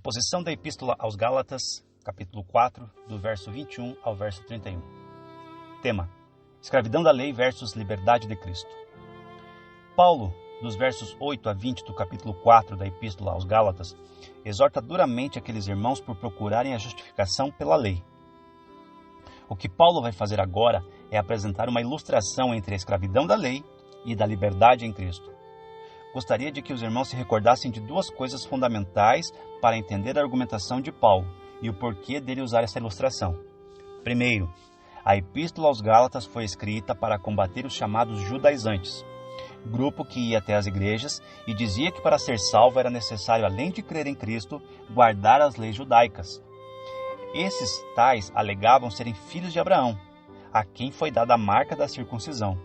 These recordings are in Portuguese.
Exposição da Epístola aos Gálatas, capítulo 4, do verso 21 ao verso 31. Tema: escravidão da lei versus liberdade de Cristo. Paulo, dos versos 8 a 20 do capítulo 4 da Epístola aos Gálatas, exorta duramente aqueles irmãos por procurarem a justificação pela lei. O que Paulo vai fazer agora é apresentar uma ilustração entre a escravidão da lei e da liberdade em Cristo. Gostaria de que os irmãos se recordassem de duas coisas fundamentais para entender a argumentação de Paulo e o porquê dele usar essa ilustração. Primeiro, a Epístola aos Gálatas foi escrita para combater os chamados judaizantes, grupo que ia até as igrejas e dizia que para ser salvo era necessário, além de crer em Cristo, guardar as leis judaicas. Esses tais alegavam serem filhos de Abraão, a quem foi dada a marca da circuncisão.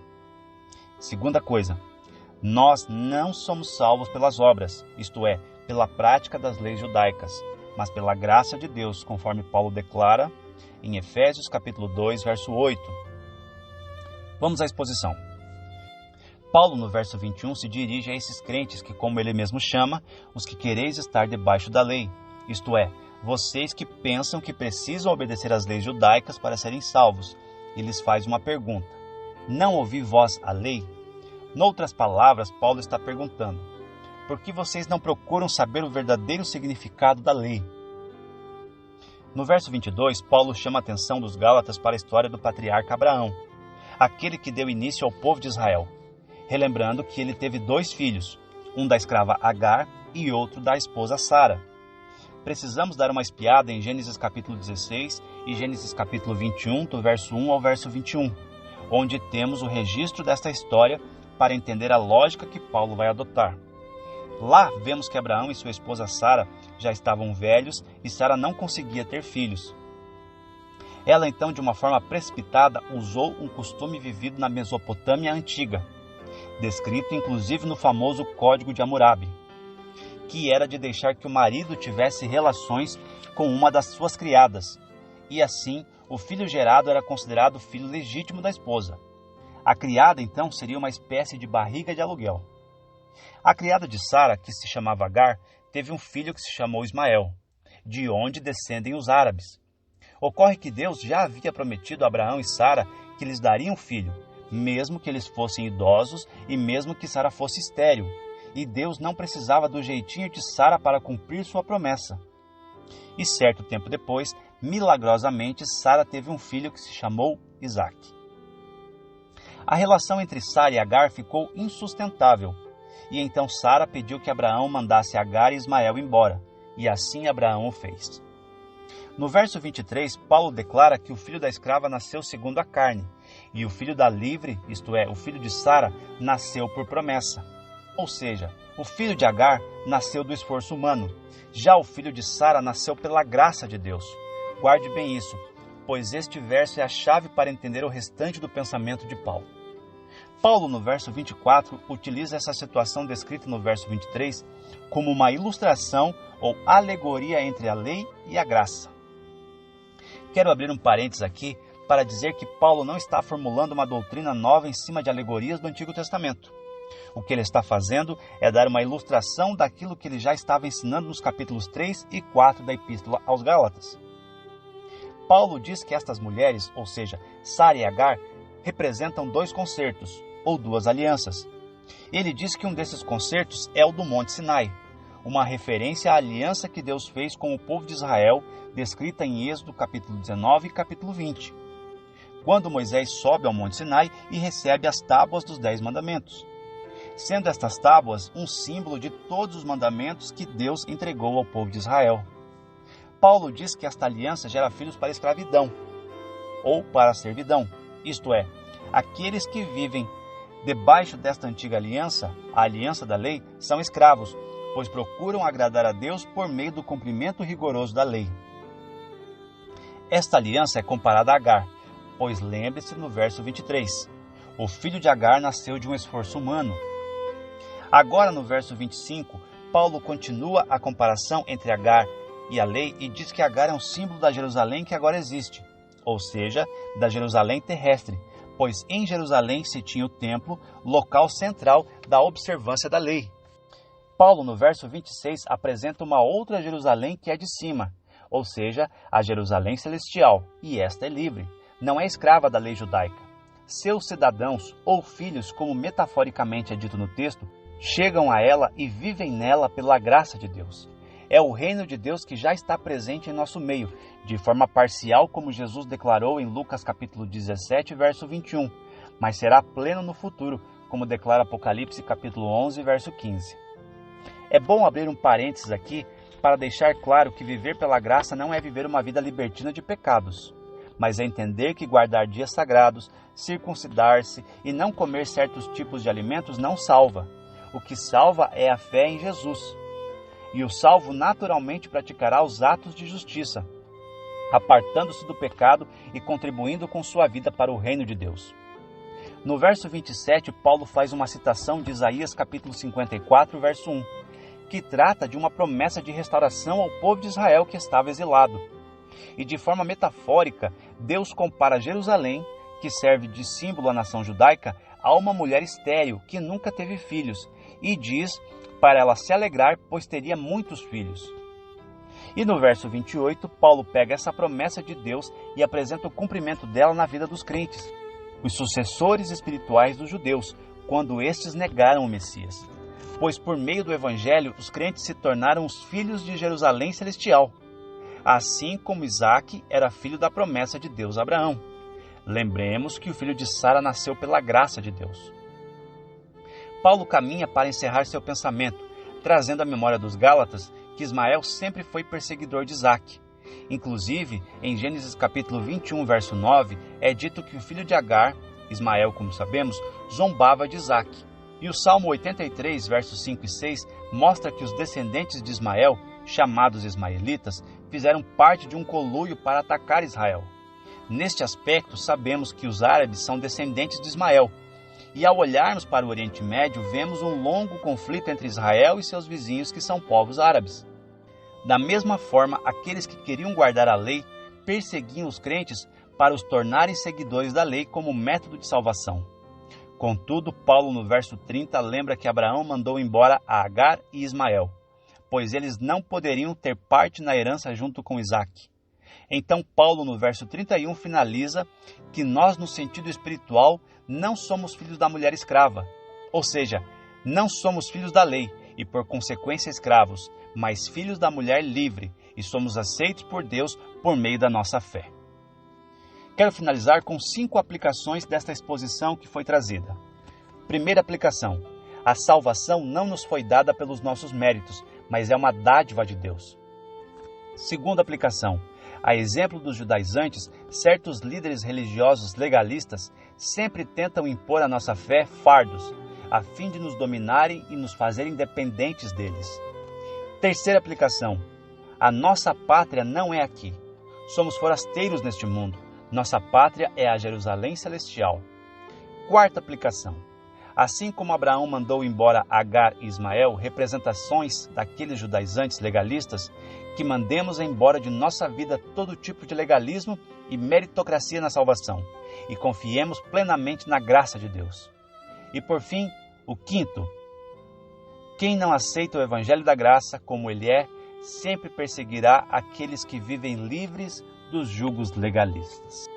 Segunda coisa, nós não somos salvos pelas obras, isto é, pela prática das leis judaicas, mas pela graça de Deus, conforme Paulo declara em Efésios capítulo 2, verso 8. Vamos à exposição. Paulo, no verso 21, se dirige a esses crentes que, como ele mesmo chama, os que quereis estar debaixo da lei, isto é, vocês que pensam que precisam obedecer às leis judaicas para serem salvos, e lhes faz uma pergunta: não ouvi vós a lei? Noutras palavras, Paulo está perguntando: por que vocês não procuram saber o verdadeiro significado da lei? No verso 22, Paulo chama a atenção dos Gálatas para a história do patriarca Abraão, aquele que deu início ao povo de Israel, relembrando que ele teve dois filhos, um da escrava Agar e outro da esposa Sara. Precisamos dar uma espiada em Gênesis capítulo 16 e Gênesis capítulo 21, do verso 1 ao verso 21, onde temos o registro desta história para entender a lógica que Paulo vai adotar. Lá vemos que Abraão e sua esposa Sara já estavam velhos e Sara não conseguia ter filhos. Ela então, de uma forma precipitada, usou um costume vivido na Mesopotâmia antiga, descrito inclusive no famoso Código de Hammurabi, que era de deixar que o marido tivesse relações com uma das suas criadas, e assim o filho gerado era considerado filho legítimo da esposa. A criada, então, seria uma espécie de barriga de aluguel. A criada de Sara, que se chamava Agar, teve um filho que se chamou Ismael, de onde descendem os árabes. Ocorre que Deus já havia prometido a Abraão e Sara que lhes daria um filho, mesmo que eles fossem idosos e mesmo que Sara fosse estéril, e Deus não precisava do jeitinho de Sara para cumprir sua promessa. E certo tempo depois, milagrosamente, Sara teve um filho que se chamou Isaque. A relação entre Sara e Agar ficou insustentável, e então Sara pediu que Abraão mandasse Agar e Ismael embora, e assim Abraão o fez. No verso 23, Paulo declara que o filho da escrava nasceu segundo a carne, e o filho da livre, isto é, o filho de Sara, nasceu por promessa. Ou seja, o filho de Agar nasceu do esforço humano, já o filho de Sara nasceu pela graça de Deus. Guarde bem isso, pois este verso é a chave para entender o restante do pensamento de Paulo. Paulo, no verso 24, utiliza essa situação descrita no verso 23 como uma ilustração ou alegoria entre a lei e a graça. Quero abrir um parênteses aqui para dizer que Paulo não está formulando uma doutrina nova em cima de alegorias do Antigo Testamento. O que ele está fazendo é dar uma ilustração daquilo que ele já estava ensinando nos capítulos 3 e 4 da Epístola aos Gálatas. Paulo diz que estas mulheres, ou seja, Sara e Agar, representam dois concertos, ou duas alianças. Ele diz que um desses concertos é o do Monte Sinai, uma referência à aliança que Deus fez com o povo de Israel, descrita em Êxodo capítulo 19 e capítulo 20, quando Moisés sobe ao Monte Sinai e recebe as tábuas dos 10 mandamentos, sendo estas tábuas um símbolo de todos os mandamentos que Deus entregou ao povo de Israel. Paulo diz que esta aliança gera filhos para a escravidão, ou para a servidão, isto é, aqueles que vivem debaixo desta antiga aliança, a aliança da lei, são escravos, pois procuram agradar a Deus por meio do cumprimento rigoroso da lei. Esta aliança é comparada a Agar, pois lembre-se no verso 23, o filho de Agar nasceu de um esforço humano. Agora no verso 25, Paulo continua a comparação entre Agar e a lei e diz que Agar é um símbolo da Jerusalém que agora existe, ou seja, da Jerusalém terrestre, pois em Jerusalém se tinha o templo, local central da observância da lei. Paulo, no verso 26, apresenta uma outra Jerusalém que é de cima, ou seja, a Jerusalém celestial, e esta é livre, não é escrava da lei judaica. Seus cidadãos, ou filhos, como metaforicamente é dito no texto, chegam a ela e vivem nela pela graça de Deus. É o reino de Deus que já está presente em nosso meio, de forma parcial, como Jesus declarou em Lucas capítulo 17, verso 21, mas será pleno no futuro, como declara Apocalipse capítulo 11, verso 15. É bom abrir um parênteses aqui para deixar claro que viver pela graça não é viver uma vida libertina de pecados, mas é entender que guardar dias sagrados, circuncidar-se e não comer certos tipos de alimentos não salva. O que salva é a fé em Jesus. E o salvo naturalmente praticará os atos de justiça, apartando-se do pecado e contribuindo com sua vida para o reino de Deus. No verso 27, Paulo faz uma citação de Isaías capítulo 54, verso 1, que trata de uma promessa de restauração ao povo de Israel que estava exilado. E de forma metafórica, Deus compara Jerusalém, que serve de símbolo à nação judaica, a uma mulher estéril que nunca teve filhos, e diz para ela se alegrar, pois teria muitos filhos. E no verso 28, Paulo pega essa promessa de Deus e apresenta o cumprimento dela na vida dos crentes, os sucessores espirituais dos judeus, quando estes negaram o Messias. Pois por meio do Evangelho, os crentes se tornaram os filhos de Jerusalém celestial, assim como Isaque era filho da promessa de Deus a Abraão. Lembremos que o filho de Sara nasceu pela graça de Deus. Paulo caminha para encerrar seu pensamento, trazendo à memória dos Gálatas que Ismael sempre foi perseguidor de Isaque. Inclusive, em Gênesis capítulo 21, verso 9, é dito que o filho de Agar, Ismael, como sabemos, zombava de Isaque. E o Salmo 83, versos 5 e 6, mostra que os descendentes de Ismael, chamados ismaelitas, fizeram parte de um conluio para atacar Israel. Neste aspecto, sabemos que os árabes são descendentes de Ismael. E ao olharmos para o Oriente Médio, vemos um longo conflito entre Israel e seus vizinhos, que são povos árabes. Da mesma forma, aqueles que queriam guardar a lei perseguiam os crentes para os tornarem seguidores da lei como método de salvação. Contudo, Paulo, no verso 30, lembra que Abraão mandou embora a Agar e Ismael, pois eles não poderiam ter parte na herança junto com Isaque. Então, Paulo, no verso 31, finaliza que nós, no sentido espiritual, não somos filhos da mulher escrava, ou seja, não somos filhos da lei e, por consequência, escravos, mas filhos da mulher livre, e somos aceitos por Deus por meio da nossa fé. Quero finalizar com 5 aplicações desta exposição que foi trazida. Primeira aplicação: a salvação não nos foi dada pelos nossos méritos, mas é uma dádiva de Deus. Segunda aplicação: a exemplo dos judaizantes, certos líderes religiosos legalistas sempre tentam impor à nossa fé fardos, a fim de nos dominarem e nos fazerem dependentes deles. Terceira aplicação: a nossa pátria não é aqui. Somos forasteiros neste mundo. Nossa pátria é a Jerusalém celestial. Quarta aplicação: assim como Abraão mandou embora Agar e Ismael, representações daqueles judaizantes legalistas, que mandemos embora de nossa vida todo tipo de legalismo e meritocracia na salvação, e confiemos plenamente na graça de Deus. E por fim, o quinto: quem não aceita o Evangelho da graça como ele é, sempre perseguirá aqueles que vivem livres dos jugos legalistas.